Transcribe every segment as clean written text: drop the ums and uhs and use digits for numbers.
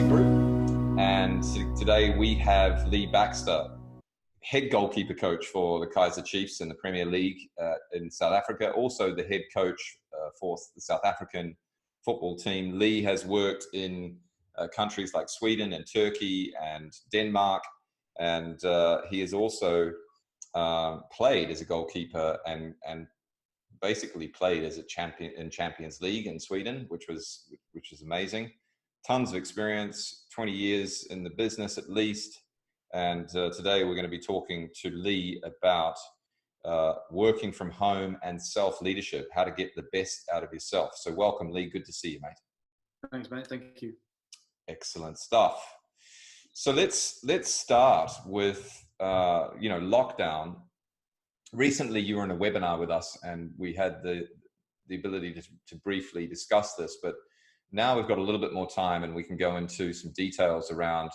Timothy Group, and today we have Lee Baxter, head goalkeeper coach for the Kaizer Chiefs in the Premier League in South Africa, also the head coach for the South African football team. Lee has worked in countries like Sweden and Turkey and Denmark, and he has also played as a goalkeeper and basically played as a champion in Champions League in Sweden, which was amazing. Tons of experience, 20 years in the business at least. And today we're going to be talking to Lee about working from home and self-leadership, how to get the best out of yourself. So welcome, Lee. Good to see you, mate. Thanks, mate. Thank you. Excellent stuff. So let's start with lockdown. Recently, you were in a webinar with us, and we had the ability to briefly discuss this. But now we've got a little bit more time, and we can go into some details around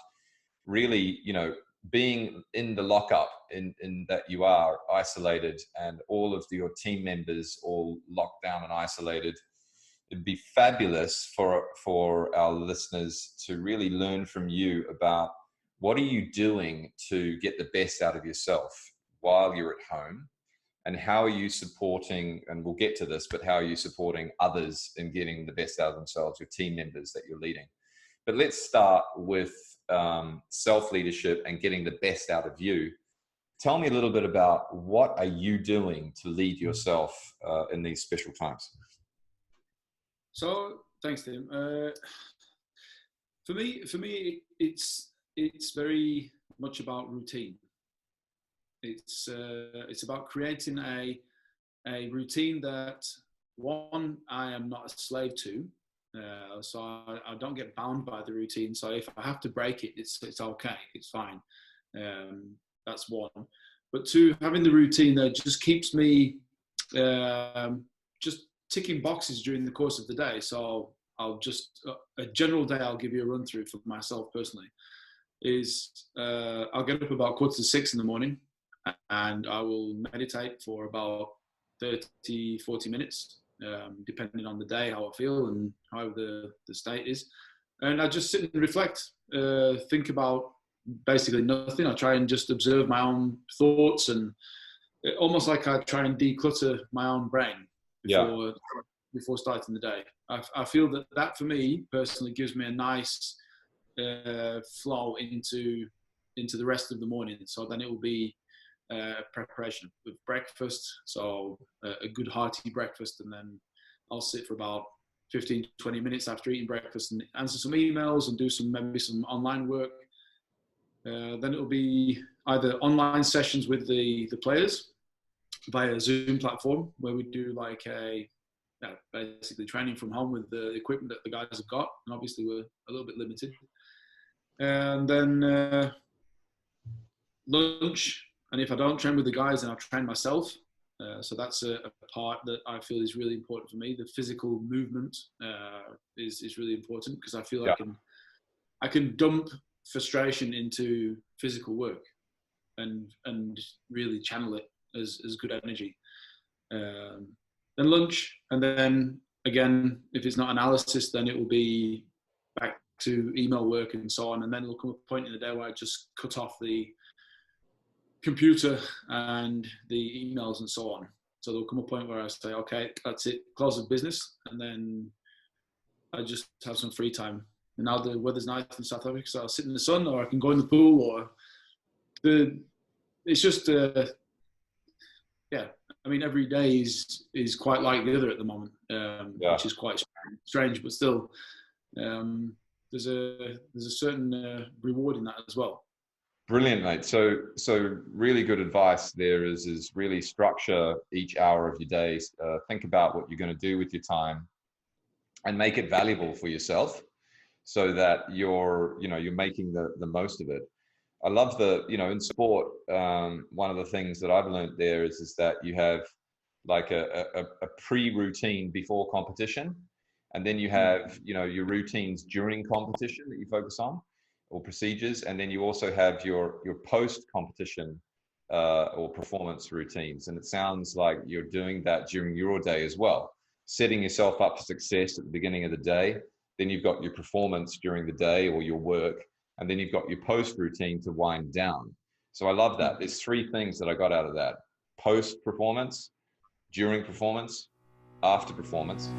really, being in the lockup, in that you are isolated, and all of your team members all locked down and isolated. It'd be fabulous for our listeners to really learn from you about what are you doing to get the best out of yourself while you're at home, and how are you supporting, and we'll get to this, but how are you supporting others in getting the best out of themselves, your team members that you're leading. But let's start with self-leadership and getting the best out of you. Tell me a little bit about what are you doing to lead yourself in these special times? So, thanks, Tim. For me, it's very much about routine. It's about creating a routine that, one, I am not a slave to, so I don't get bound by the routine. So if I have to break it, it's okay, it's fine. That's one. But two, having the routine that just keeps me just ticking boxes during the course of the day. So I'll just a general day I'll give you a run through for myself personally. Is I'll get up about 5:45 in the morning, and I will meditate for about 30-40 minutes, depending on the day, how I feel and how the state is. And I just sit and reflect, think about basically nothing. I try and just observe my own thoughts, and almost like I try and declutter my own brain before starting the day. I feel that for me personally gives me a nice flow into the rest of the morning. So then it will be preparation with breakfast, so a good hearty breakfast, and then I'll sit for about 15-20 minutes after eating breakfast and answer some emails and do maybe some online work. Then it'll be either online sessions with the players via a Zoom platform, where we do like basically training from home with the equipment that the guys have got, and obviously we're a little bit limited. And then lunch. And if I don't train with the guys, then I'll train myself. So that's a part that I feel is really important for me. The physical movement is really important, because I feel I can dump frustration into physical work and really channel it as good energy. Then lunch, and then again, if it's not analysis, then it will be back to email work and so on. And then there'll come a point in the day where I just cut off the computer and the emails and so on. So there'll come a point where I say, okay, that's it, close the business, and then I just have some free time. And now the weather's nice in South Africa, so I'll sit in the sun, or I can go in the pool, or it's just I mean, every day is quite like the other at the moment, which is quite strange, but still there's a certain reward in that as well. Brilliant, mate. So really good advice there is really structure each hour of your day. Think about what you're going to do with your time and make it valuable for yourself, so that you're making the most of it. I love in sport, one of the things that I've learned there is that you have like a pre-routine before competition, and then you have, your routines during competition that you focus on, or procedures, and then you also have your post-competition or performance routines. And it sounds like you're doing that during your day as well, setting yourself up for success at the beginning of the day, then you've got your performance during the day or your work, and then you've got your post routine to wind down. So I love that. There's three things that I got out of that: post performance, during performance, after performance.